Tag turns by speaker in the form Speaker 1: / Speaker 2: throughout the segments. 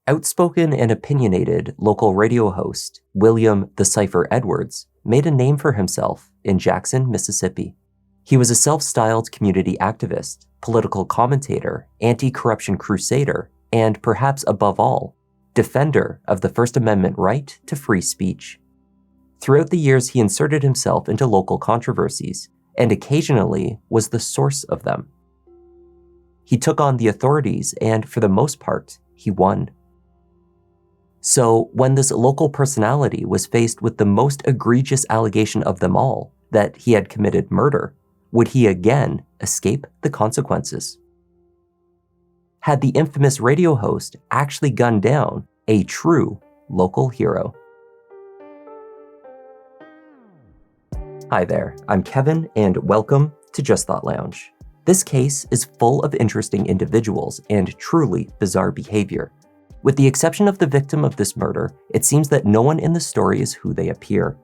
Speaker 1: Outspoken and opinionated local radio host William the Cipher Edwards made a name for himself in Jackson, Mississippi. He was a self-styled community activist, political commentator, anti-corruption crusader, and perhaps above all, defender of the First Amendment right to free speech. Throughout the years, he inserted himself into local controversies and occasionally was the source of them. He took on the authorities and, for the most part, he won. So, when this local personality was faced with the most egregious allegation of them all, that he had committed murder, would he again escape the consequences? Had the infamous radio host actually gunned down a true local hero? Hi there, I'm Kevin, and welcome to Just Thought Lounge. This case is full of interesting individuals and truly bizarre behavior. With the exception of the victim of this murder, it seems that no one in the story is who they appear.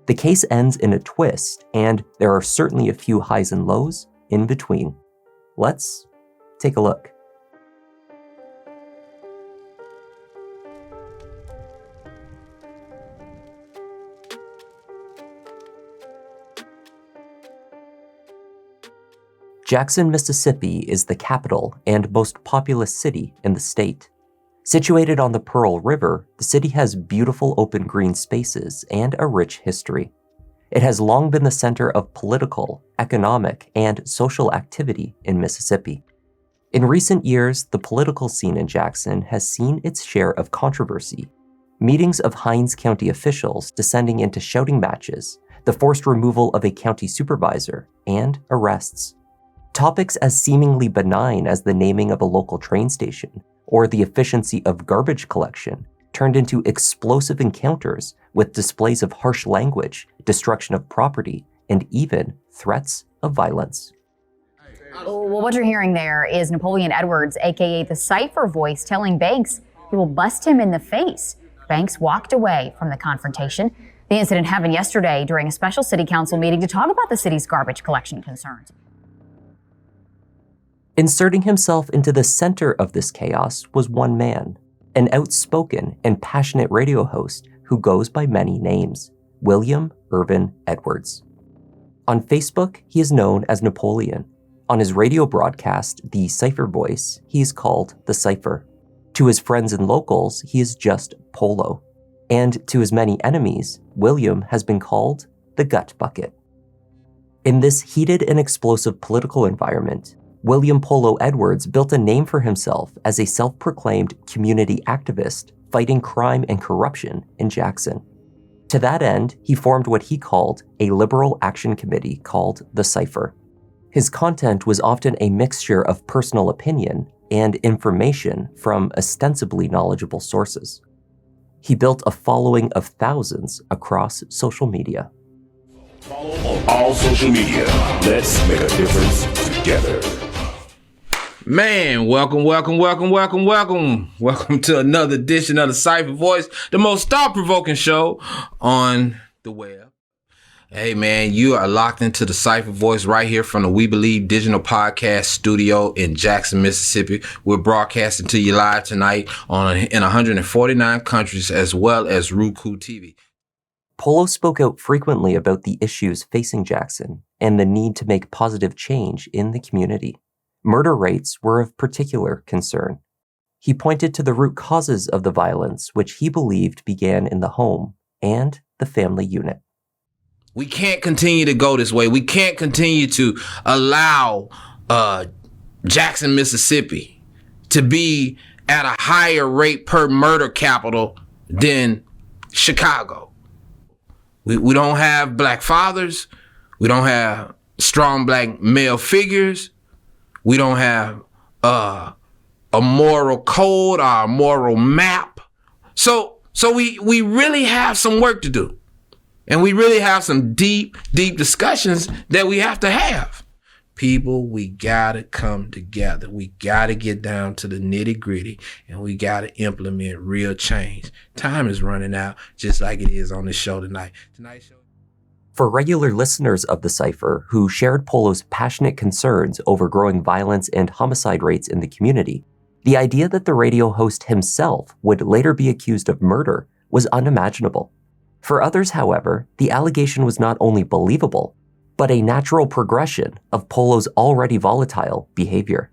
Speaker 1: The case ends in a twist, and there are certainly a few highs and lows in between. Let's take a look. Jackson, Mississippi is the capital and most populous city in the state. Situated on the Pearl River, the city has beautiful open green spaces and a rich history. It has long been the center of political, economic, and social activity in Mississippi. In recent years, the political scene in Jackson has seen its share of controversy. Meetings of Hinds County officials descending into shouting matches, the forced removal of a county supervisor, and arrests. Topics as seemingly benign as the naming of a local train station or the efficiency of garbage collection turned into explosive encounters with displays of harsh language, destruction of property, and even threats of violence.
Speaker 2: Well, what you're hearing there is Napoleon Edwards, aka the Cipher voice, telling Banks he will bust him in the face. Banks walked away from the confrontation. The incident happened yesterday during a special city council meeting to talk about the city's garbage collection concerns.
Speaker 1: Inserting himself into the center of this chaos was one man, an outspoken and passionate radio host who goes by many names, William Irvin Edwards. On Facebook, he is known as Napoleon. On his radio broadcast, the Cipher voice, he is called the Cipher. To his friends and locals, he is just Polo. And to his many enemies, William has been called the Gut Bucket. In this heated and explosive political environment, William Polo Edwards built a name for himself as a self-proclaimed community activist fighting crime and corruption in Jackson. To that end, he formed what he called a liberal action committee called the Cipher. His content was often a mixture of personal opinion and information from ostensibly knowledgeable sources. He built a following of thousands across social media.
Speaker 3: Follow on all social media. Let's make a difference together.
Speaker 4: Man, welcome to another edition of the Cipher Voice, the most thought-provoking show on the web. Hey man, you are locked into the Cipher Voice right here from the We Believe Digital Podcast Studio in Jackson, Mississippi. We're broadcasting to you live tonight in 149 countries as well as Roku TV.
Speaker 1: Polo spoke out frequently about the issues facing Jackson and the need to make positive change in the community. Murder rates were of particular concern. He pointed to the root causes of the violence, which he believed began in the home and the family unit.
Speaker 4: We can't continue to go this way. We can't continue to allow Jackson, Mississippi to be at a higher rate per murder capital than Chicago. We don't have black fathers. We don't have strong black male figures. We don't have a moral code or a moral map. So we really have some work to do. And we really have some deep discussions that we have to have. People, we gotta come together. We gotta get down to the nitty gritty and we gotta implement real change. Time is running out just like it is on the show tonight. Tonight's show.
Speaker 1: For regular listeners of the Cipher who shared Polo's passionate concerns over growing violence and homicide rates in the community, The idea that the radio host himself would later be accused of murder was unimaginable. For others, however, the allegation was not only believable, but a natural progression of Polo's already volatile behavior.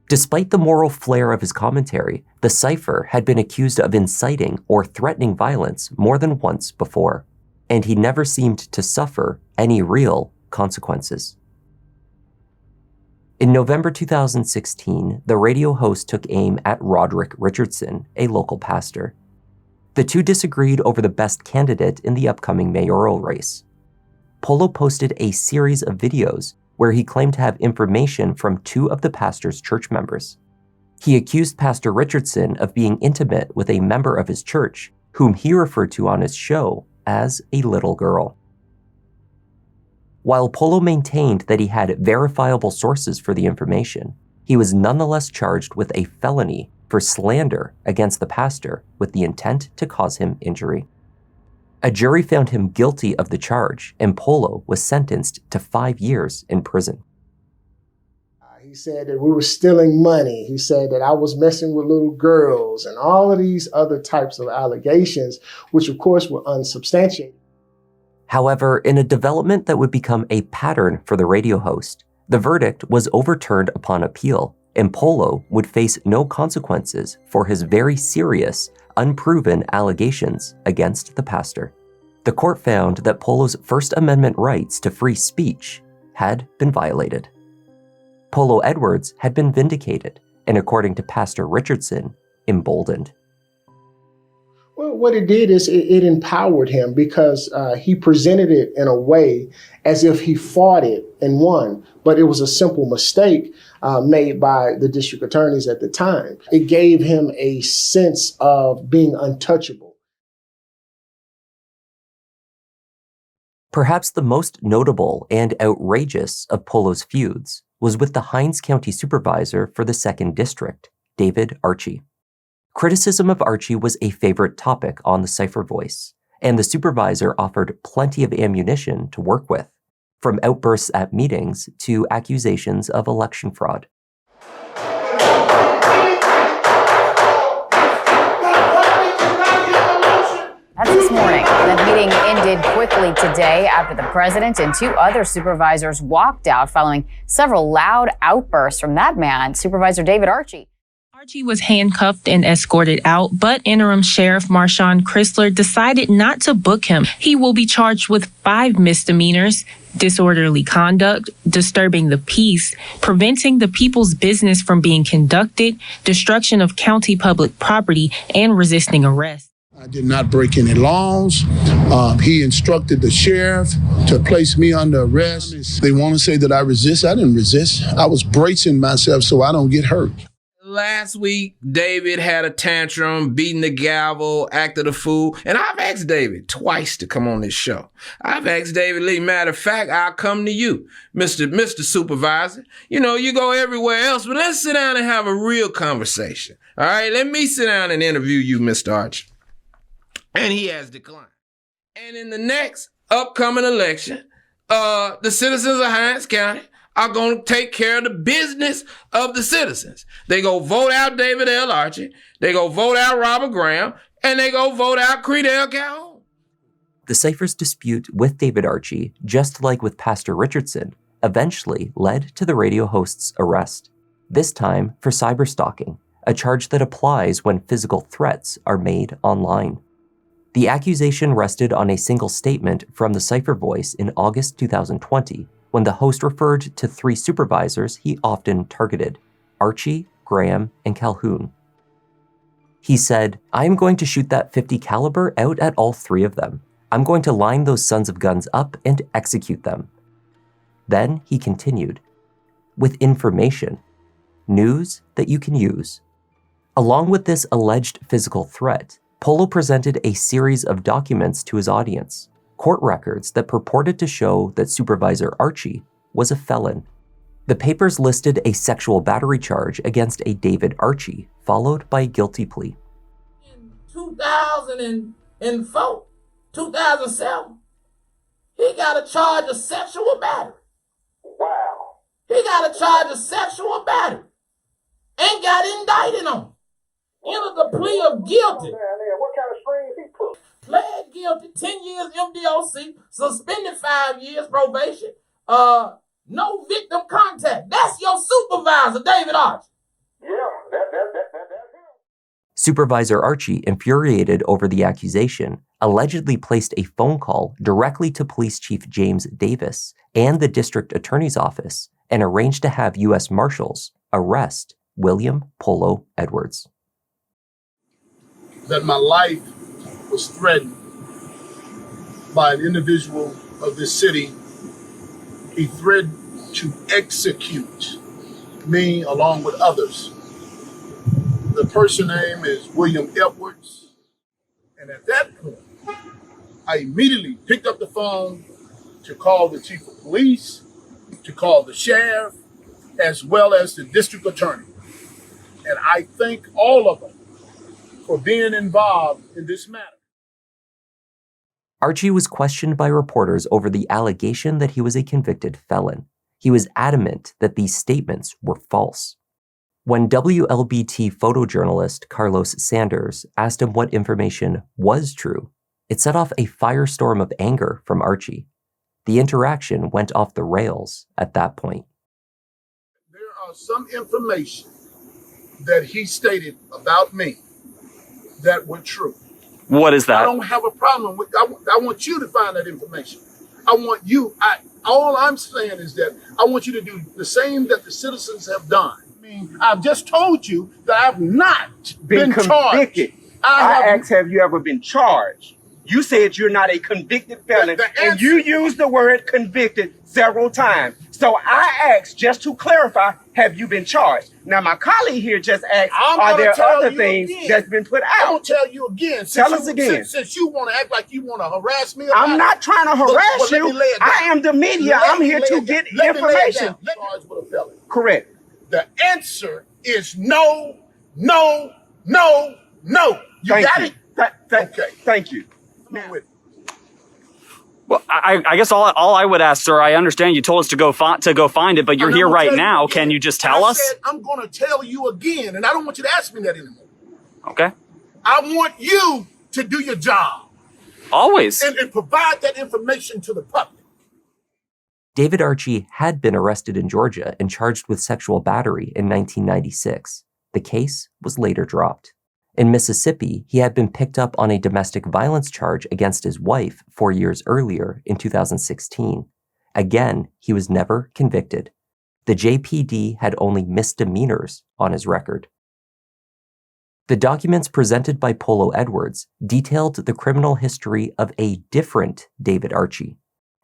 Speaker 1: Despite the moral flair of his commentary, the Cipher had been accused of inciting or threatening violence more than once before, and he never seemed to suffer any real consequences. In November 2016, the radio host took aim at Roderick Richardson, a local pastor. The two disagreed over the best candidate in the upcoming mayoral race. Polo posted a series of videos where he claimed to have information from two of the pastor's church members. He accused Pastor Richardson of being intimate with a member of his church, whom he referred to on his show as a little girl. While Polo maintained that he had verifiable sources for the information, he was nonetheless charged with a felony for slander against the pastor with the intent to cause him injury. A jury found him guilty of the charge, and Polo was sentenced to 5 years in prison.
Speaker 5: He said that we were stealing money. He said that I was messing with little girls and all of these other types of allegations, which of course were unsubstantiated.
Speaker 1: However, in a development that would become a pattern for the radio host, the verdict was overturned upon appeal, and Polo would face no consequences for his very serious, unproven allegations against the pastor. The court found that Polo's First Amendment rights to free speech had been violated. Polo Edwards had been vindicated, and according to Pastor Richardson, emboldened.
Speaker 5: Well, what it did is it empowered him because he presented it in a way as if he fought it and won, but it was a simple mistake made by the district attorneys at the time. It gave him a sense of being untouchable.
Speaker 1: Perhaps the most notable and outrageous of Polo's feuds was with the Hinds County Supervisor for the 2nd District, David Archie. Criticism of Archie was a favorite topic on the Cipher Voice, and the supervisor offered plenty of ammunition to work with, from outbursts at meetings to accusations of election fraud.
Speaker 2: That's this morning. The meeting ended quickly today after the president and two other supervisors walked out following several loud outbursts from that man, Supervisor David Archie.
Speaker 6: Archie was handcuffed and escorted out, but interim Sheriff Marshawn Chrysler decided not to book him. He will be charged with 5 misdemeanors: disorderly conduct, disturbing the peace, preventing the people's business from being conducted, destruction of county public property, and resisting arrest.
Speaker 7: I did not break any laws. He instructed the sheriff to place me under arrest. They want to say that I resist. I didn't resist. I was bracing myself so I don't get hurt.
Speaker 4: Last week, David had a tantrum, beating the gavel, acted a fool. And I've asked David twice to come on this show. I've asked David Lee, matter of fact, I'll come to you, Mr. Supervisor. You know, you go everywhere else, but let's sit down and have a real conversation. All right, let me sit down and interview you, Mr. Archie. And he has declined. And in the next upcoming election, the citizens of Hinds County are going to take care of the business of the citizens. They go vote out David L. Archie, they go vote out Robert Graham, and they go vote out Credell Calhoun.
Speaker 1: The Cipher's dispute with David Archie, just like with Pastor Richardson, eventually led to the radio host's arrest, this time for cyberstalking, a charge that applies when physical threats are made online. The accusation rested on a single statement from the Cipher Voice in August 2020, when the host referred to 3 supervisors he often targeted: Archie, Graham, and Calhoun. He said, "I'm going to shoot that .50 caliber out at all 3 of them. I'm going to line those sons of guns up and execute them." Then he continued, "With information, news that you can use." Along with this alleged physical threat, Polo presented a series of documents to his audience, court records that purported to show that Supervisor Archie was a felon. The papers listed a sexual battery charge against a David Archie, followed by a guilty plea.
Speaker 8: In 2004, 2007, he got a charge of sexual battery. Wow. He got a charge of sexual battery. ain't got indicted on. Entered the plea of guilty.
Speaker 9: What kind of strings he put?
Speaker 8: Pled guilty, 10 years MDOC, suspended 5 years probation, no victim contact. That's your supervisor, David Archie.
Speaker 9: Yeah, that's him.
Speaker 1: Supervisor Archie, infuriated over the accusation, allegedly placed a phone call directly to Police Chief James Davis and the District Attorney's Office and arranged to have U.S. Marshals arrest William Polo Edwards.
Speaker 7: That my life was threatened by an individual of this city. He threatened to execute me along with others. The person name is William Edwards. And at that point, I immediately picked up the phone to call the chief of police, to call the sheriff, as well as the district attorney. And I thank all of them for being involved in this matter.
Speaker 1: Archie was questioned by reporters over the allegation that he was a convicted felon. He was adamant that these statements were false. When WLBT photojournalist Carlos Sanders asked him what information was true, it set off a firestorm of anger from Archie. The interaction went off the rails at that point.
Speaker 7: There are some information that he stated about me that were true.
Speaker 10: What is that?
Speaker 7: I don't have a problem with. I want you to find that information. I want you. All I'm saying is that I want you to do the same that the citizens have done. I mean, I've just told you that I've not been
Speaker 11: convicted.
Speaker 7: charged.
Speaker 11: I asked, have you ever been charged? You said you're not a convicted felon, and you used the word convicted several times. So I asked, just to clarify, have you been charged? Now, my colleague here just asked, are there other things that's been put out?
Speaker 7: I'm going to tell you again.
Speaker 11: Tell us again.
Speaker 7: Since you want to act like you want to harass me.
Speaker 11: I'm not trying to harass you. I am the media. I'm here to get information.
Speaker 7: Charged with a felony.
Speaker 11: Correct.
Speaker 7: The answer is no, no, no, no. You got it?
Speaker 11: Okay. Thank you.
Speaker 7: Now,
Speaker 10: Well, I guess all I would ask, sir, I understand you told us to go find it, but you're here right now. Can you just tell us?
Speaker 7: Said, I'm going to tell you again, and I don't want you to ask me that anymore.
Speaker 10: Okay.
Speaker 7: I want you to do your job.
Speaker 10: Always.
Speaker 7: And provide that information to the public.
Speaker 1: David Archie had been arrested in Georgia and charged with sexual battery in 1996. The case was later dropped. In Mississippi, he had been picked up on a domestic violence charge against his wife 4 years earlier in 2016. Again, he was never convicted. The JPD had only misdemeanors on his record. The documents presented by Polo Edwards detailed the criminal history of a different David Archie,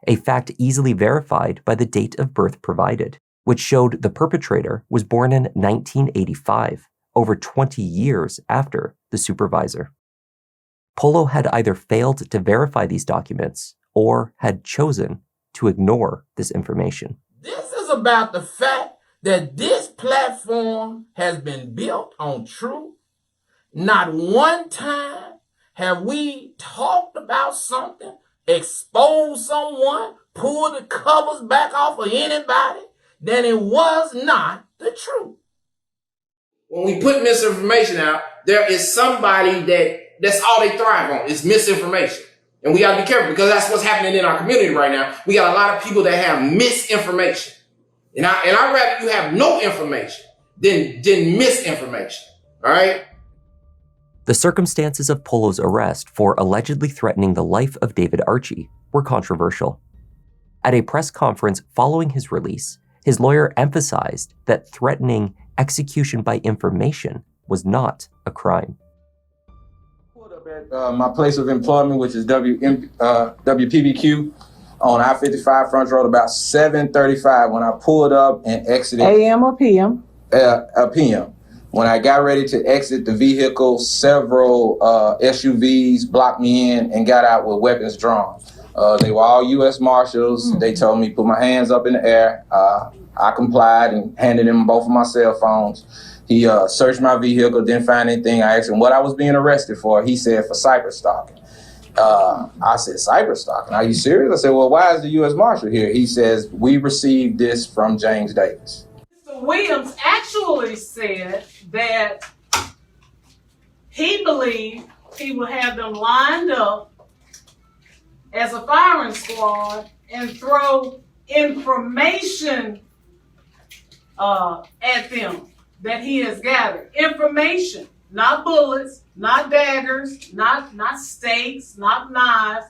Speaker 1: a fact easily verified by the date of birth provided, which showed the perpetrator was born in 1985. Over 20 years after the supervisor. Polo had either failed to verify these documents or had chosen to ignore this information.
Speaker 8: This is about the fact that this platform has been built on truth. Not one time have we talked about something, exposed someone, pulled the covers back off of anybody, that it was not the truth.
Speaker 4: When we put misinformation out, there is somebody that's all they thrive on is misinformation. And we got to be careful because that's what's happening in our community right now. We got a lot of people that have misinformation. And I'd rather you have no information than misinformation. All right?
Speaker 1: The circumstances of Polo's arrest for allegedly threatening the life of David Archie were controversial. At a press conference following his release, his lawyer emphasized that threatening execution by information was not a crime.
Speaker 12: Pulled up at my place of employment, which is WPBQ on I-55 Front Road about 7:35 when I pulled up and exited.
Speaker 13: AM or PM?
Speaker 12: PM. When I got ready to exit the vehicle, several SUVs blocked me in and got out with weapons drawn. They were all U.S. Marshals. They told me put my hands up in the air. I complied and handed him both of my cell phones. He searched my vehicle, didn't find anything. I asked him what I was being arrested for. He said for cyber stalking. I said, cyber stalking? Are you serious? I said, well, why is the U.S. Marshal here? He says, we received this from James Davis.
Speaker 8: It's the
Speaker 13: Williams actually said that he believed he would have them lined up as a firing squad and throw information at them that he has gathered. Information, not bullets, not daggers, not stakes, not knives,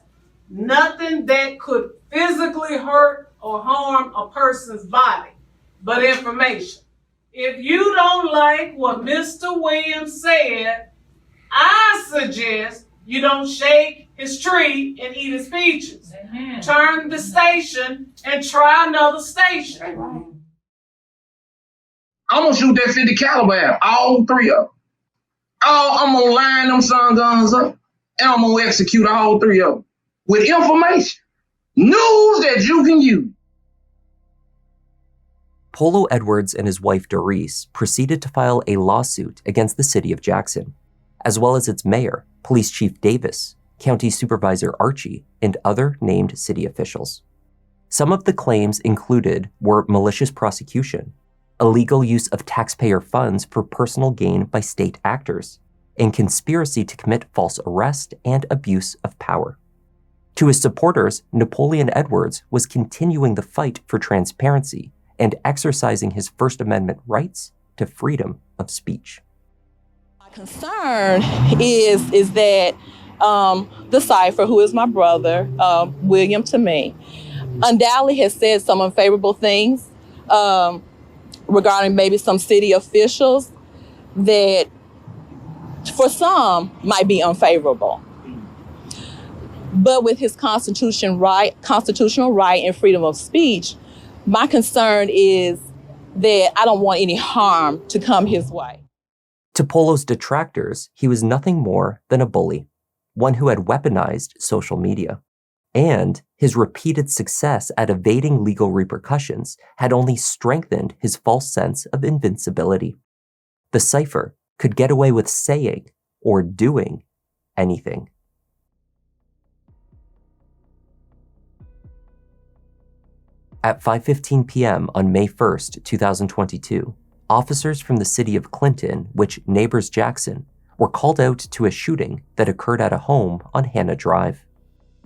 Speaker 13: nothing that could physically hurt or harm a person's body, but information. If you don't like what Mr. Williams said, I suggest you don't shake his tree and eat his peaches. Amen. Turn the station and try another station.
Speaker 4: I'm gonna shoot that 50 caliber at all three of them. I'm gonna line them sun guns up, and I'm gonna execute all three of them with information, news that you can use.
Speaker 1: Polo Edwards and his wife Doris proceeded to file a lawsuit against the city of Jackson, as well as its mayor, Police Chief Davis, County Supervisor Archie, and other named city officials. Some of the claims included were malicious prosecution, illegal use of taxpayer funds for personal gain by state actors, and conspiracy to commit false arrest and abuse of power. To his supporters, Napoleon Edwards was continuing the fight for transparency and exercising his First Amendment rights to freedom of speech.
Speaker 14: My concern is that the Cipher, who is my brother, William to me, undoubtedly has said some unfavorable things regarding maybe some city officials that for some might be unfavorable. But with his constitutional right and freedom of speech, my concern is that I don't want any harm to come his way.
Speaker 1: To Polo's detractors, he was nothing more than a bully, one who had weaponized social media. And his repeated success at evading legal repercussions had only strengthened his false sense of invincibility. The Cipher could get away with saying or doing anything. At 5:15 p.m. on May 1st, 2022, officers from the city of Clinton, which neighbors Jackson, were called out to a shooting that occurred at a home on Hannah Drive.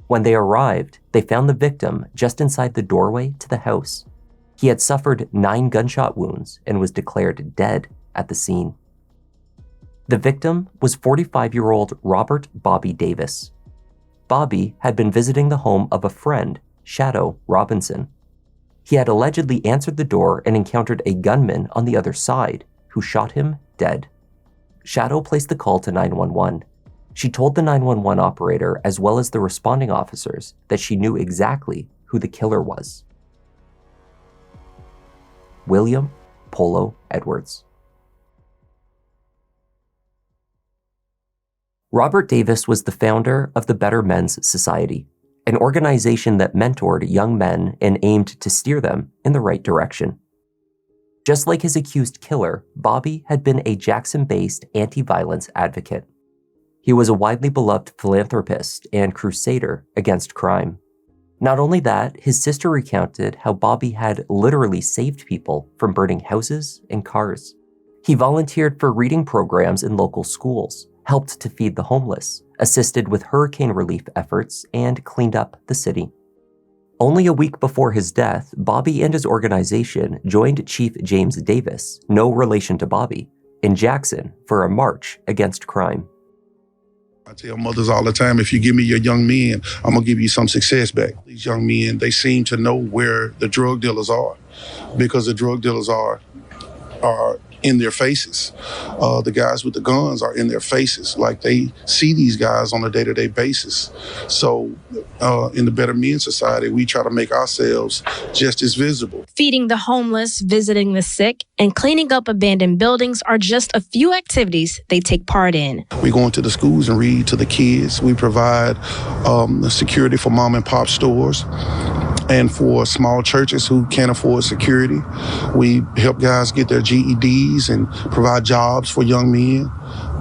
Speaker 1: When they arrived, they found the victim just inside the doorway to the house. He had suffered 9 gunshot wounds and was declared dead at the scene. The victim was 45-year-old Robert Bobby Davis. Bobby had been visiting the home of a friend, Shadow Robinson. He had allegedly answered the door and encountered a gunman on the other side, who shot him dead. Shadow placed the call to 911. She told the 911 operator, as well as the responding officers, that she knew exactly who the killer was. William Polo Edwards. Robert Davis was the founder of the Better Men's Society, an organization that mentored young men and aimed to steer them in the right direction. Just like his accused killer, Bobby had been a Jackson-based anti-violence advocate. He was a widely beloved philanthropist and crusader against crime. Not only that, his sister recounted how Bobby had literally saved people from burning houses and cars. He volunteered for reading programs in local schools, helped to feed the homeless, assisted with hurricane relief efforts, and cleaned up the city. Only a week before his death, Bobby and his organization joined Chief James Davis, no relation to Bobby, in Jackson for a march against crime.
Speaker 15: I tell mothers all the time, if you give me your young men, I'm going to give you some success back. These young men, they seem to know where the drug dealers are because the drug dealers are in their faces. The guys with the guns are in their faces. Like they see these guys on a day-to-day basis. So in the Better Men Society, we try to make ourselves just as visible.
Speaker 16: Feeding the homeless, visiting the sick, and cleaning up abandoned buildings are just a few activities they take part in.
Speaker 15: We go into the schools and read to the kids. We provide security for mom and pop stores. And for small churches who can't afford security, we help guys get their GEDs and provide jobs for young men.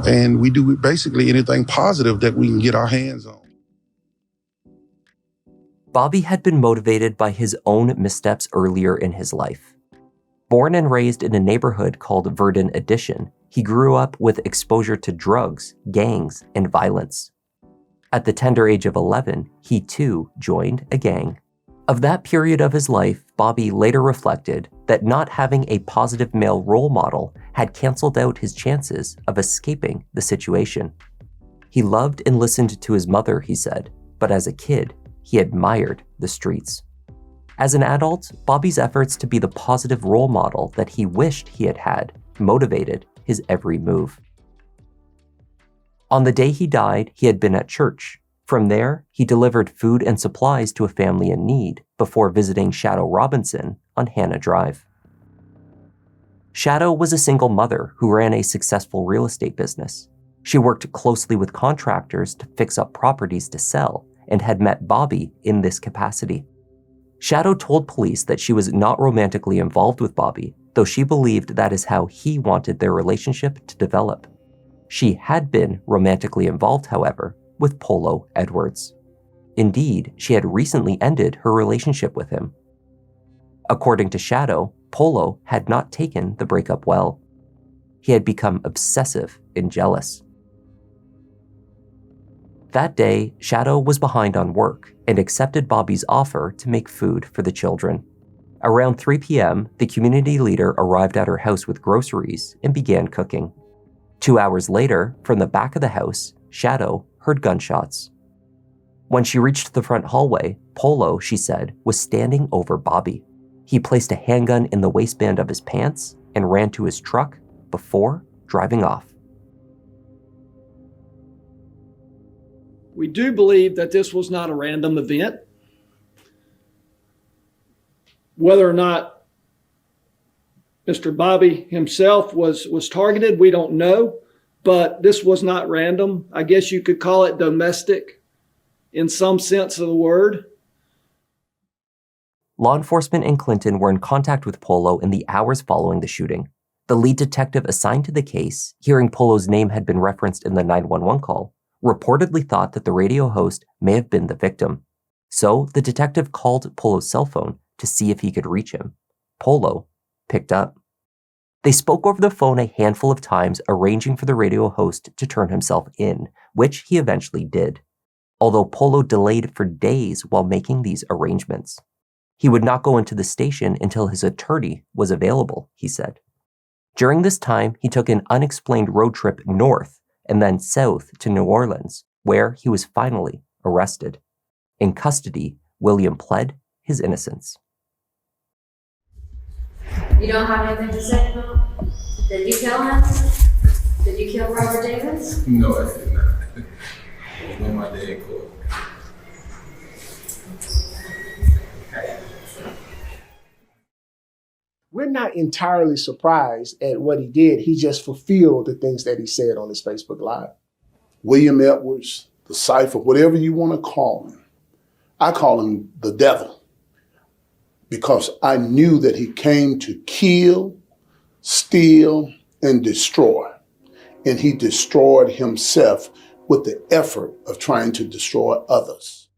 Speaker 15: And we do basically anything positive that we can get our hands on.
Speaker 1: Bobby had been motivated by his own missteps earlier in his life. Born and raised in a neighborhood called Verdon Addition, he grew up with exposure to drugs, gangs, and violence. At the tender age of 11, he too joined a gang. Of that period of his life, Bobby later reflected that not having a positive male role model had canceled out his chances of escaping the situation. He loved and listened to his mother, he said, but as a kid, he admired the streets. As an adult, Bobby's efforts to be the positive role model that he wished he had had motivated his every move. On the day he died, he had been at church. From there, he delivered food and supplies to a family in need before visiting Shadow Robinson on Hannah Drive. Shadow was a single mother who ran a successful real estate business. She worked closely with contractors to fix up properties to sell and had met Bobby in this capacity. Shadow told police that she was not romantically involved with Bobby, though she believed that is how he wanted their relationship to develop. She had been romantically involved, however, with Polo Edwards. Indeed, she had recently ended her relationship with him. According to Shadow, Polo had not taken the breakup well. He had become obsessive and jealous. That day, Shadow was behind on work and accepted Bobby's offer to make food for the children. Around 3 p.m., the community leader arrived at her house with groceries and began cooking. 2 hours later, from the back of the house, Shadow heard gunshots. When she reached the front hallway, Polo, she said, was standing over Bobby. He placed a handgun in the waistband of his pants and ran to his truck before driving off.
Speaker 17: We do believe that this was not a random event. Whether or not Mr. Bobby himself was targeted, we don't know, but this was not random. I guess you could call it domestic in some sense of the word.
Speaker 1: Law enforcement in Clinton were in contact with Polo in the hours following the shooting. The lead detective assigned to the case, hearing Polo's name had been referenced in the 911 call, reportedly thought that the radio host may have been the victim. So the detective called Polo's cell phone to see if he could reach him. Polo picked up. They spoke over the phone a handful of times, arranging for the radio host to turn himself in, which he eventually did, although Polo delayed for days while making these arrangements. He would not go into the station until his attorney was available, he said. During this time, he took an unexplained road trip north and then south to New Orleans, where he was finally arrested. In custody, William pled his innocence.
Speaker 18: You don't have anything to say about? Did you kill him? Did you kill Robert Davis?
Speaker 12: No, I did not. It was when my dad called.
Speaker 5: We're not entirely surprised at what he did. He just fulfilled the things that he said on his Facebook Live.
Speaker 19: William Edwards, the Cipher, whatever you want to call him. I call him the devil because I knew that he came to kill, steal, and destroy. And he destroyed himself with the effort of trying to destroy others.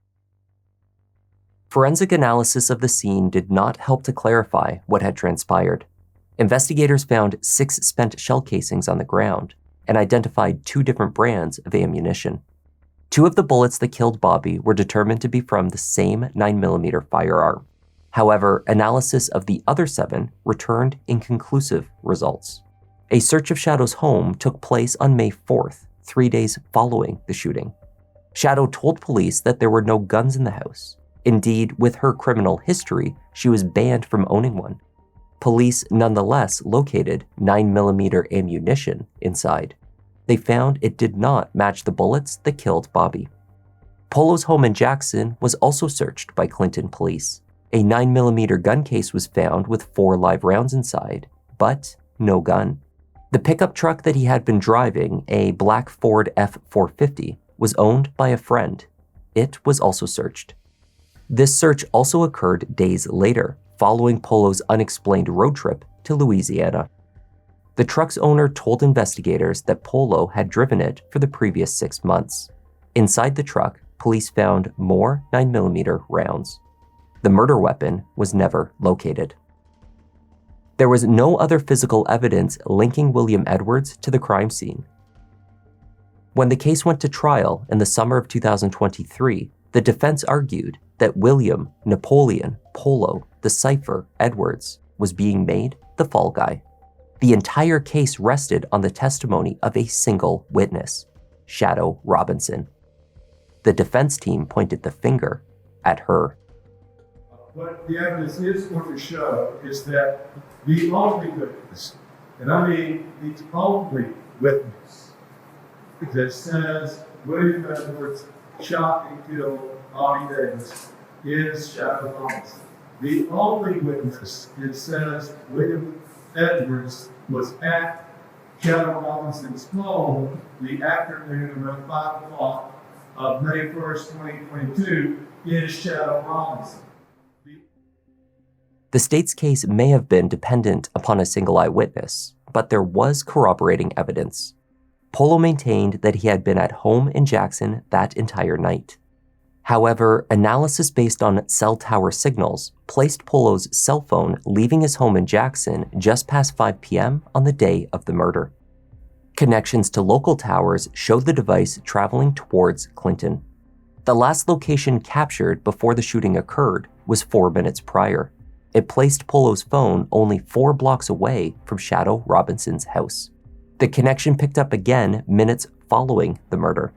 Speaker 1: Forensic analysis of the scene did not help to clarify what had transpired. Investigators found 6 spent shell casings on the ground and identified 2 different brands of ammunition. 2 of the bullets that killed Bobby were determined to be from the same 9mm firearm. However, analysis of the other 7 returned inconclusive results. A search of Shadow's home took place on May 4th, 3 days following the shooting. Shadow told police that there were no guns in the house. Indeed, with her criminal history, she was banned from owning one. Police nonetheless located 9mm ammunition inside. They found it did not match the bullets that killed Bobby. Polo's home in Jackson was also searched by Clinton police. A 9mm gun case was found with 4 live rounds inside, but no gun. The pickup truck that he had been driving, a black Ford F-450, was owned by a friend. It was also searched. This search also occurred days later, following Polo's unexplained road trip to Louisiana. The truck's owner told investigators that Polo had driven it for the previous 6 months. Inside the truck, police found more 9mm rounds. The murder weapon was never located. There was no other physical evidence linking William Edwards to the crime scene. When the case went to trial in the summer of 2023, the defense argued that William Napoleon Polo, the Cipher Edwards, was being made the fall guy. The entire case rested on the testimony of a single witness, Shadow Robinson. The defense team pointed the finger at her.
Speaker 20: What the evidence is going to show is that the only witness, and I mean the only witness, that says William Edwards shot and killed Bobby Davis is Shadow Robinson. The only witness that says William Edwards was at Shadow Robinson's home the afternoon around 5 o'clock of May 1st, 2022 is Shadow Robinson.
Speaker 1: The state's case may have been dependent upon a single eyewitness, but there was corroborating evidence. Polo maintained that he had been at home in Jackson that entire night. However, analysis based on cell tower signals placed Polo's cell phone leaving his home in Jackson just past 5 p.m. on the day of the murder. Connections to local towers showed the device traveling towards Clinton. The last location captured before the shooting occurred was 4 minutes prior. It placed Polo's phone only 4 blocks away from Shadow Robinson's house. The connection picked up again minutes following the murder.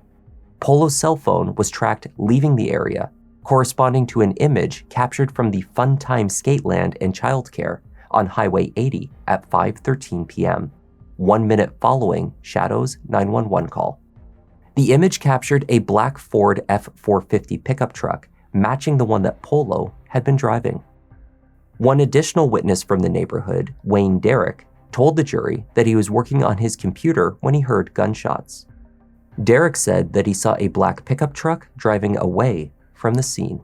Speaker 1: Polo's cell phone was tracked leaving the area, corresponding to an image captured from the Fun Time Skateland and Childcare on Highway 80 at 5:13 p.m., 1 minute following Shadow's 911 call. The image captured a black Ford F-450 pickup truck matching the one that Polo had been driving. One additional witness from the neighborhood, Wayne Derrick, told the jury that he was working on his computer when he heard gunshots. Derrick said that he saw a black pickup truck driving away from the scene.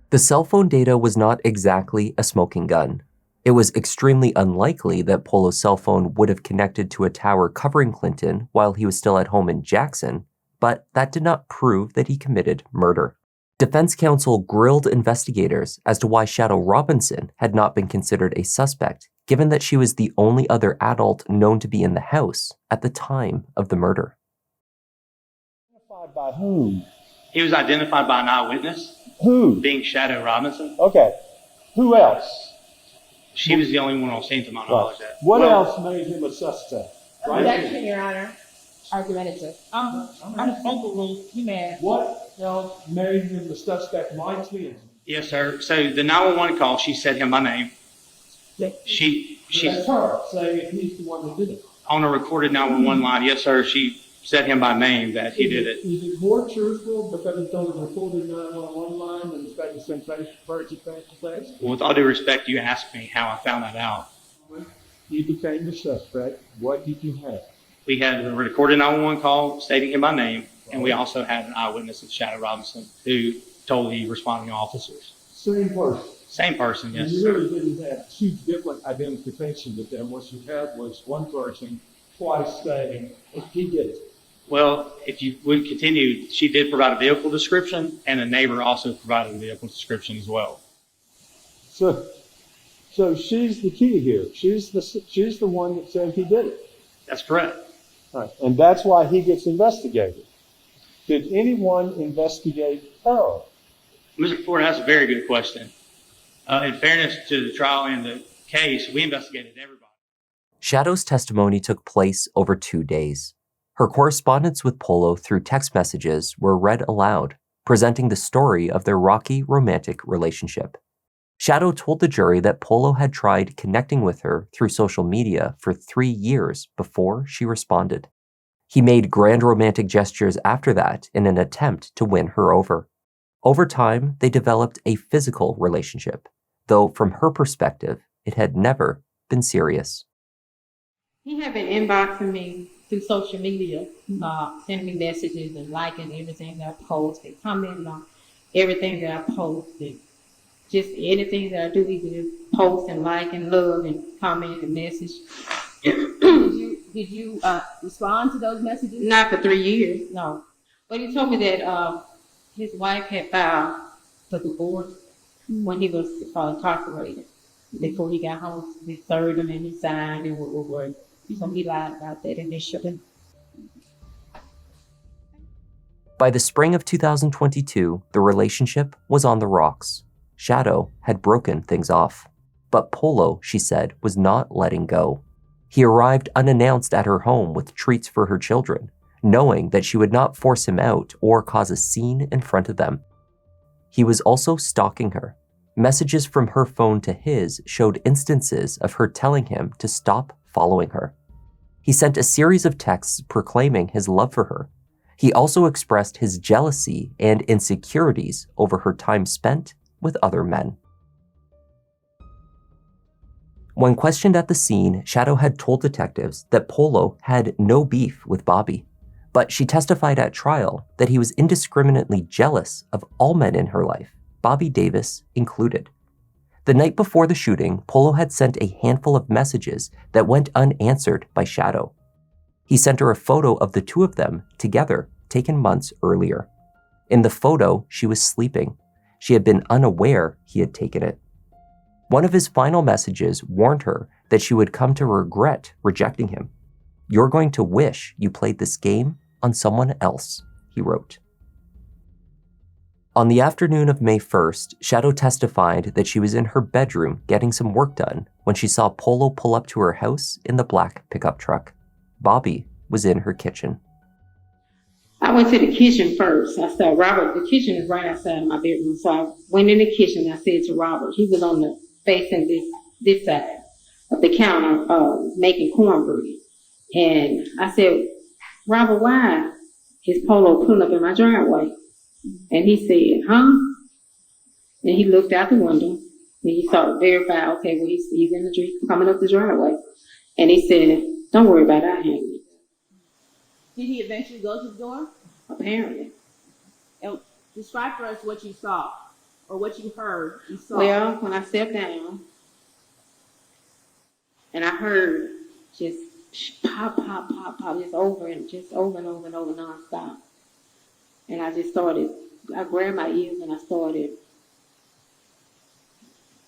Speaker 1: The cell phone data was not exactly a smoking gun. It was extremely unlikely that Polo's cell phone would have connected to a tower covering Clinton while he was still at home in Jackson, but that did not prove that he committed murder. Defense counsel grilled investigators as to why Shadow Robinson had not been considered a suspect, given that she was the only other adult known to be in the house at the time of the murder.
Speaker 21: Identified by whom?
Speaker 22: He was identified by an eyewitness.
Speaker 21: Who?
Speaker 22: Being Shadow Robinson.
Speaker 21: Okay. Who else?
Speaker 22: She was the only one on scene to my knowledge.
Speaker 21: What else made him a suspect?
Speaker 23: Objection, Your Honor. Argumentative. On the phone rule, you may.
Speaker 21: What else made him the suspect like him?
Speaker 22: Yes, sir. So the 911 call, she said him by name. She
Speaker 21: That's her saying he's the one that did it.
Speaker 22: On a recorded 911 line, yes, sir. She said him by name that he did it.
Speaker 21: Is it more truthful because it's on a recorded 911 line than it's making some face to face?
Speaker 22: Well, with all due respect, you asked me how I found that out.
Speaker 21: You became the suspect. What did you have?
Speaker 22: We had a recorded 911 call stating him by name, and we also had an eyewitness of Shadow Robinson who told the responding officers.
Speaker 21: Same person.
Speaker 22: Same person, yes.
Speaker 21: You really didn't have two different identifications of them. What you had was one person twice saying he did it.
Speaker 22: Well, if you would continue, she did provide a vehicle description, and a neighbor also provided a vehicle description as well.
Speaker 21: So she's the key here. She's the one that said he did it.
Speaker 22: That's correct.
Speaker 21: Right. And that's why he gets investigated. Did anyone investigate her?
Speaker 22: Mr. Ford, that's a very good question. In fairness to the trial and the case, we investigated everybody.
Speaker 1: Shadow's testimony took place over 2 days. Her correspondence with Polo through text messages were read aloud, presenting the story of their rocky romantic relationship. Shadow told the jury that Polo had tried connecting with her through social media for 3 years before she responded. He made grand romantic gestures after that in an attempt to win her over. Over time, they developed a physical relationship, though from her perspective, it had never been serious.
Speaker 23: He had been inboxing me through social media, sending me messages and liking everything that I post and commenting on everything that I post. And just anything that I do, he would just post and like and love and comment and message. Did you respond to those messages? Not for 3 years. No. But he told me that his wife had filed for divorce when he was incarcerated. Before he got home, we served him and he signed and what. So he lied about that initially.
Speaker 1: By the spring of 2022, the relationship was on the rocks. Shadow had broken things off. But Polo, she said, was not letting go. He arrived unannounced at her home with treats for her children, knowing that she would not force him out or cause a scene in front of them. He was also stalking her. Messages from her phone to his showed instances of her telling him to stop following her. He sent a series of texts proclaiming his love for her. He also expressed his jealousy and insecurities over her time spent with other men. When questioned at the scene, Shadow had told detectives that Polo had no beef with Bobby, but she testified at trial that he was indiscriminately jealous of all men in her life, Bobby Davis included. The night before the shooting, Polo had sent a handful of messages that went unanswered by Shadow. He sent her a photo of the two of them together, taken months earlier. In the photo, she was sleeping. She had been unaware he had taken it. One of his final messages warned her that she would come to regret rejecting him. "You're going to wish you played this game on someone else," he wrote. On the afternoon of May 1st, Shadow testified that she was in her bedroom getting some work done when she saw Polo pull up to her house in the black pickup truck. Bobby was in her kitchen.
Speaker 23: I went to the kitchen first. I said, Robert, the kitchen is right outside of my bedroom. So I went in the kitchen. I said to Robert, he was on the facing this side of the counter, making cornbread. And I said, Robert, why is Polo pulling up in my driveway? And he said, huh? And he looked out the window and he saw, verified, okay, well, he's in the street coming up the driveway. And he said, don't worry about it, I handle it.
Speaker 2: Did he eventually go to the door?
Speaker 23: Apparently.
Speaker 2: And describe for us what you saw or what you heard you saw.
Speaker 23: Well, when I sat down and I heard just pop, pop, pop, pop, just over and over nonstop. And I just started, I grabbed my ears and I started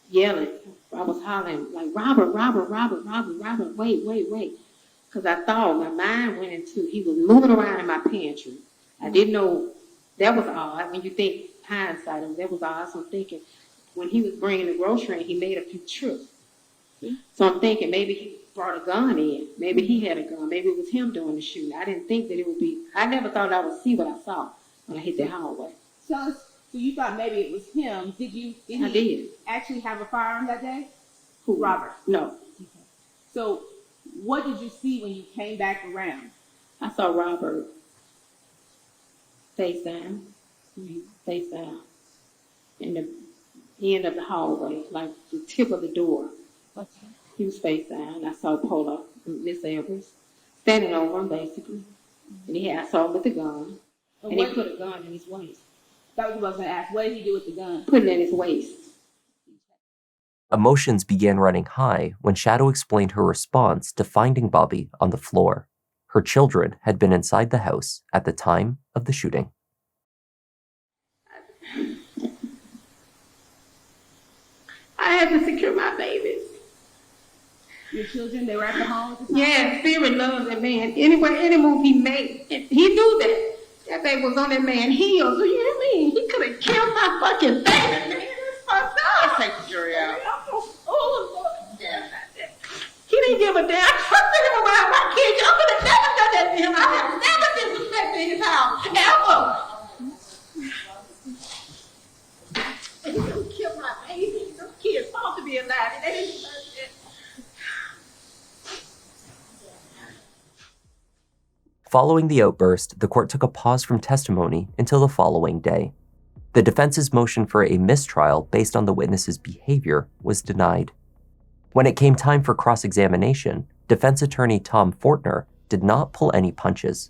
Speaker 23: yelling. I was hollering like, Robert, wait. Because I thought my mind went into, he was moving around in my pantry. I didn't know, that was odd. When you think hindsight, that was odd. So I'm thinking, when he was bringing the grocery in, he made a few trips. So I'm thinking maybe he brought a gun in. Maybe he had a gun. Maybe it was him doing the shooting. I didn't think that it would be, I never thought I would see what I saw when I hit the hallway.
Speaker 2: So you thought maybe it was him. Did he actually have a firearm that day?
Speaker 23: Who?
Speaker 2: Robert?
Speaker 23: No.
Speaker 2: Okay. So what did you see when you came back around?
Speaker 23: I saw Robert face down in the end of the hallway, like the tip of the door. He was face down. I saw Polo, Miss Evers, standing over him basically. And I saw him with the gun. And he put a gun in his waist.
Speaker 2: That was what I was going to ask. What did he do with the gun?
Speaker 23: Put it in his waist.
Speaker 1: Emotions began running high when Shadow explained her response to finding Bobby on the floor. Her children had been inside the house at the time of the shooting.
Speaker 23: I had to secure my babies.
Speaker 2: Your children, they were at the home at the time?
Speaker 23: Yeah, Spirit loves that man. Anyway, any move he made, he knew that. That baby was on that man's heels. Do you hear me? He could have killed my fucking baby, man. That's fucked up.
Speaker 3: Let's take the jury out.
Speaker 23: He didn't give a damn. I'm sitting around my kids. I could have never done that to him. I have never disrespected his house. Ever. And he could have killed my baby. Those kids supposed to be alive. And they didn't deserve it.
Speaker 1: Following the outburst, the court took a pause from testimony until the following day. The defense's motion for a mistrial based on the witness's behavior was denied. When it came time for cross-examination, defense attorney Tom Fortner did not pull any punches.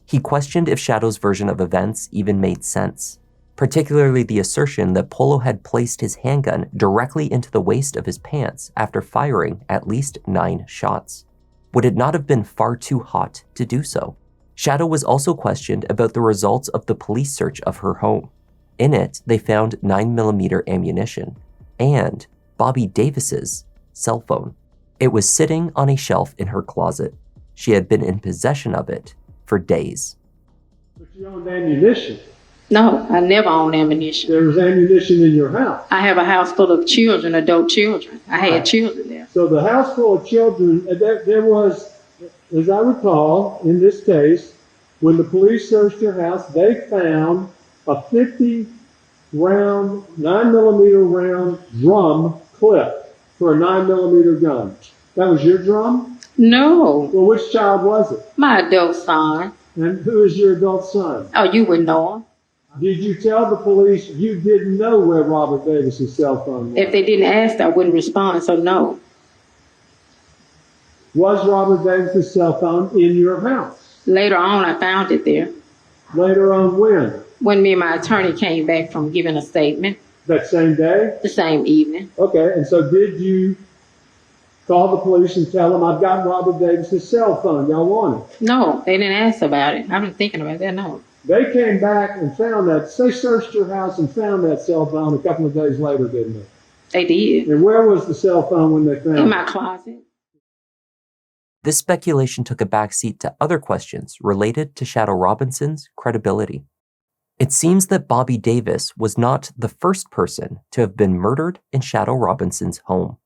Speaker 1: He questioned if Shadow's version of events even made sense, particularly the assertion that Polo had placed his handgun directly into the waist of his pants after firing at least 9 shots. Would it not have been far too hot to do so? Shadow was also questioned about the results of the police search of her home. In it, they found 9mm ammunition and Bobby Davis's cell phone. It was sitting on a shelf in her closet. She had been in possession of it for days.
Speaker 20: But you owned ammunition.
Speaker 23: No, I never owned ammunition.
Speaker 20: There was ammunition in your house.
Speaker 23: I have a house full of children, adult children. I had children there.
Speaker 20: So the house full of children, there was, as I recall, in this case, when the police searched your house, they found a 50-round, 9mm round drum clip for a 9mm gun. That was your drum?
Speaker 23: No.
Speaker 20: Well, which child was it?
Speaker 23: My adult son.
Speaker 20: And who is your adult son?
Speaker 23: Oh, you would know him.
Speaker 20: Did you tell the police you didn't know where Robert Davis's cell phone was?
Speaker 23: If they didn't ask, I wouldn't respond, so no.
Speaker 20: Was Robert Davis's cell phone in your house?
Speaker 23: Later on, I found it there.
Speaker 20: Later on when?
Speaker 23: When me and my attorney came back from giving a statement.
Speaker 20: That same day?
Speaker 23: The same evening.
Speaker 20: Okay, and so did you call the police and tell them, I've got Robert Davis's cell phone, y'all want it?
Speaker 23: No, they didn't ask about it. I've been thinking about that, no.
Speaker 20: They came back and found that, they searched your house and found that cell phone a couple of days later, didn't they?
Speaker 23: They did.
Speaker 20: And where was the cell phone when they found it?
Speaker 23: In my closet.
Speaker 1: This speculation took a backseat to other questions related to Shadow Robinson's credibility. It seems that Bobby Davis was not the first person to have been murdered in Shadow Robinson's home.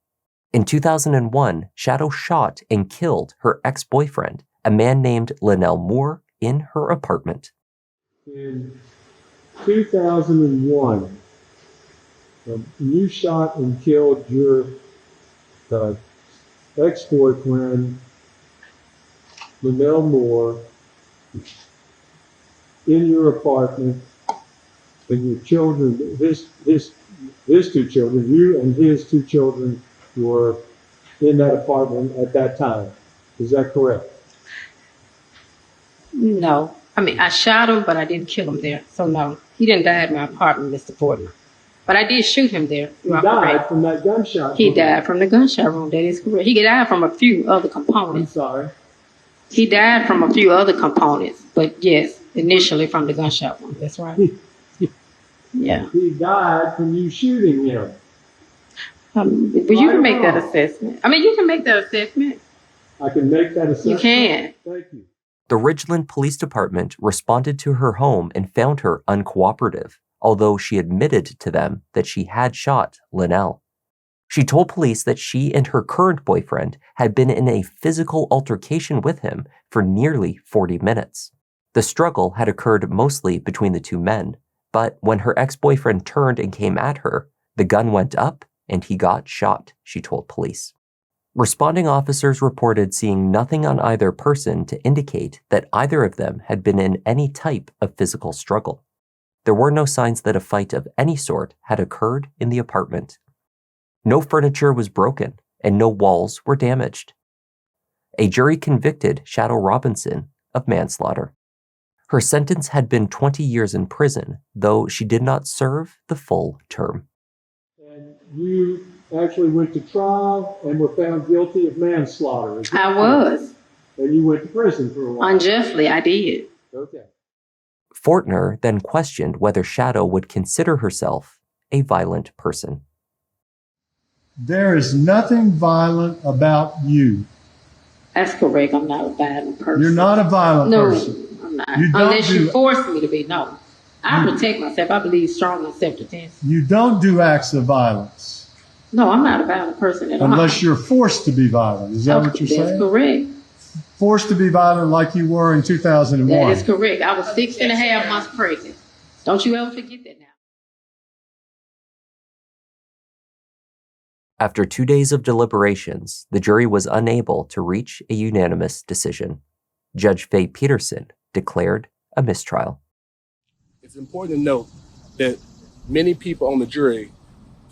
Speaker 1: In 2001, Shadow shot and killed her ex-boyfriend, a man named Linnell Moore, in her apartment.
Speaker 20: In 2001, you shot and killed your ex-boyfriend, Linnell Moore, in your apartment, and your children, his two children, you and his two children were in that apartment at that time. Is that correct?
Speaker 23: No. I mean, I shot him, but I didn't kill him there. So no, he didn't die in my apartment, Mr. Portman. But I did shoot him there.
Speaker 20: He died from that gunshot.
Speaker 23: He died from the gunshot wound. That is correct. He died from a few other components.
Speaker 20: I'm sorry.
Speaker 23: He died from a few other components, but yes, initially from the gunshot wound. That's right. Yeah.
Speaker 20: He died from you shooting him.
Speaker 23: But you can make that assessment. I mean, you can make that assessment.
Speaker 20: I can make that assessment?
Speaker 23: You can.
Speaker 20: Thank you.
Speaker 1: The Ridgeland Police Department responded to her home and found her uncooperative, although she admitted to them that she had shot Linnell. She told police that she and her current boyfriend had been in a physical altercation with him for nearly 40 minutes. The struggle had occurred mostly between the two men, but when her ex-boyfriend turned and came at her, the gun went up and he got shot, she told police. Responding officers reported seeing nothing on either person to indicate that either of them had been in any type of physical struggle. There were no signs that a fight of any sort had occurred in the apartment. No furniture was broken, and no walls were damaged. A jury convicted Shadow Robinson of manslaughter. Her sentence had been 20 years in prison, though she did not serve the full term.
Speaker 20: And you actually went to trial and were found guilty of manslaughter.
Speaker 23: I was.
Speaker 20: And you went to prison for a while.
Speaker 23: Unjustly, I did.
Speaker 20: Okay.
Speaker 1: Fortner then questioned whether Shadow would consider herself a violent person.
Speaker 20: There is nothing violent about you.
Speaker 23: That's correct. I'm not a violent person.
Speaker 20: You're not a violent person.
Speaker 23: No, I'm not.
Speaker 20: You don't
Speaker 23: Unless you force me to be. No. I protect myself. I believe strong in self-defense.
Speaker 20: You don't do acts of violence.
Speaker 23: No, I'm not a violent person at all.
Speaker 20: Unless you're forced to be violent. Is that what you're saying?
Speaker 23: That's correct.
Speaker 20: Forced to be violent like you were in 2001.
Speaker 23: That is correct. I was 6.5 months pregnant. Don't you ever forget that now.
Speaker 1: After 2 days of deliberations, the jury was unable to reach a unanimous decision. Judge Faye Peterson declared a mistrial.
Speaker 3: It's important to note that many people on the jury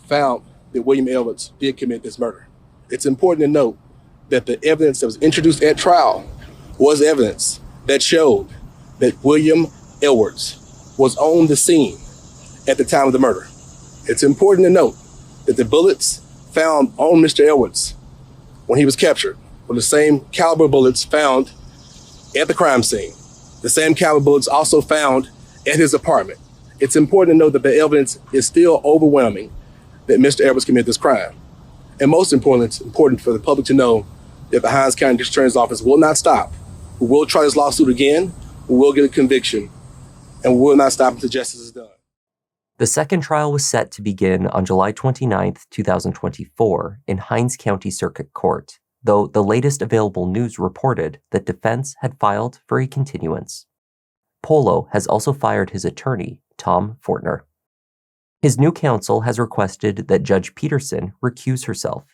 Speaker 3: found that William Edwards did commit this murder. It's important to note that the evidence that was introduced at trial was evidence that showed that William Edwards was on the scene at the time of the murder. It's important to note that the bullets found on Mr. Edwards when he was captured were the same caliber bullets found at the crime scene. The same caliber bullets also found at his apartment. It's important to note that the evidence is still overwhelming that Mr. Edwards committed this crime. And most importantly, it's important for the public to know that the Hinds County District Attorney's Office will not stop. We will try this lawsuit again, we will get a conviction, and we will not stop until justice is done.
Speaker 1: The second trial was set to begin on July 29, 2024, in Hinds County Circuit Court, though the latest available news reported that defense had filed for a continuance. Polo has also fired his attorney, Tom Fortner. His new counsel has requested that Judge Peterson recuse herself.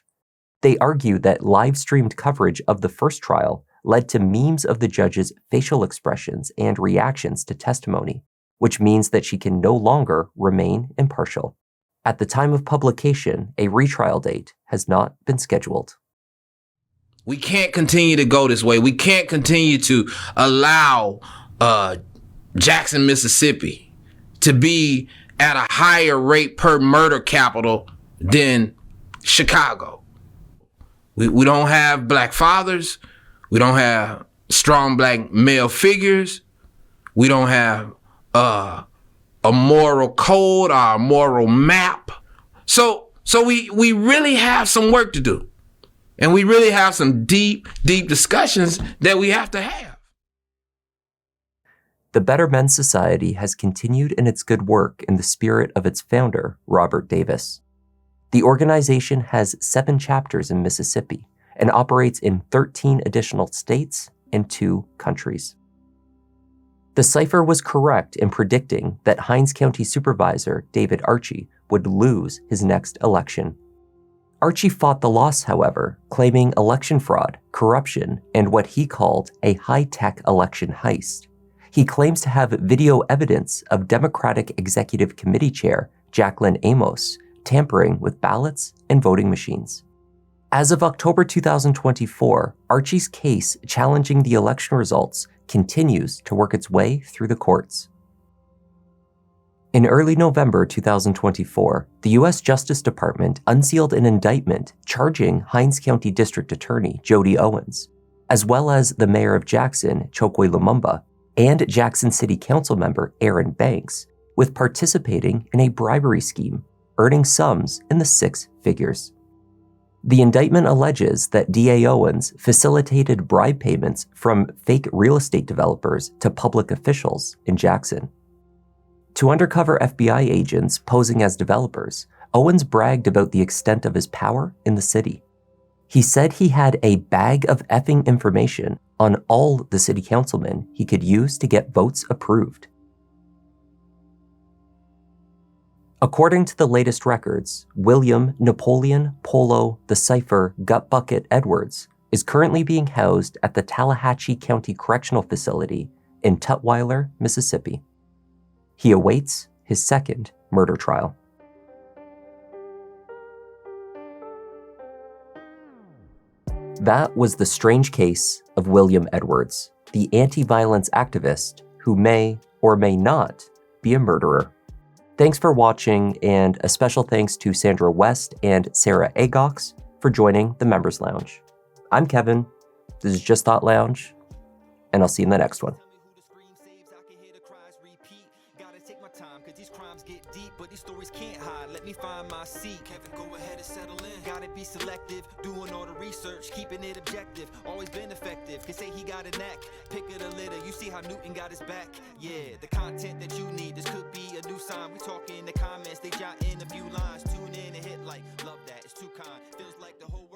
Speaker 1: They argue that live-streamed coverage of the first trial led to memes of the judge's facial expressions and reactions to testimony, which means that she can no longer remain impartial. At the time of publication, a retrial date has not been scheduled.
Speaker 4: We can't continue to go this way. We can't continue to allow Jackson, Mississippi to be at a higher rate per murder capital than Chicago. We don't have black fathers. We don't have strong black male figures. We don't have a moral code or a moral map. So we really have some work to do. And we really have some deep discussions that we have to have.
Speaker 1: The Better Men Society has continued in its good work in the spirit of its founder, Robert Davis. The organization has 7 chapters in Mississippi and operates in 13 additional states and 2 countries. The Cipher was correct in predicting that Hinds County Supervisor David Archie would lose his next election. Archie fought the loss, however, claiming election fraud, corruption, and what he called a high-tech election heist. He claims to have video evidence of Democratic Executive Committee Chair Jacqueline Amos tampering with ballots and voting machines. As of October 2024, Archie's case challenging the election results continues to work its way through the courts. In early November 2024, the U.S. Justice Department unsealed an indictment charging Hinds County District Attorney Jody Owens, as well as the mayor of Jackson, Chokwe Lumumba, and Jackson City Council member Aaron Banks, with participating in a bribery scheme, earning sums in the 6 figures. The indictment alleges that D.A. Owens facilitated bribe payments from fake real estate developers to public officials in Jackson. To undercover FBI agents posing as developers, Owens bragged about the extent of his power in the city. He said he had a bag of effing information on all the city councilmen he could use to get votes approved. According to the latest records, William Napoleon Polo the Cipher Gutbucket Edwards is currently being housed at the Tallahatchie County Correctional Facility in Tutwiler, Mississippi. He awaits his second murder trial. That was the strange case of William Edwards, the anti-violence activist who may or may not be a murderer. Thanks for watching, and a special thanks to Sandra West and Sarah Agox for joining the Members Lounge. I'm Kevin, this is Just Thought Lounge, and I'll see you in the next one.
Speaker 6: Find my seat. Kevin, go ahead and settle in. Gotta be selective, doing all the research, keeping it objective, always been effective. Can say he got a knack, pick of the litter. You see how Newton got his back. Yeah, the content that you need. This could be a new sign. We talk in the comments, they jot in a few lines. Tune in and hit like, love that. It's too kind. Feels like the whole world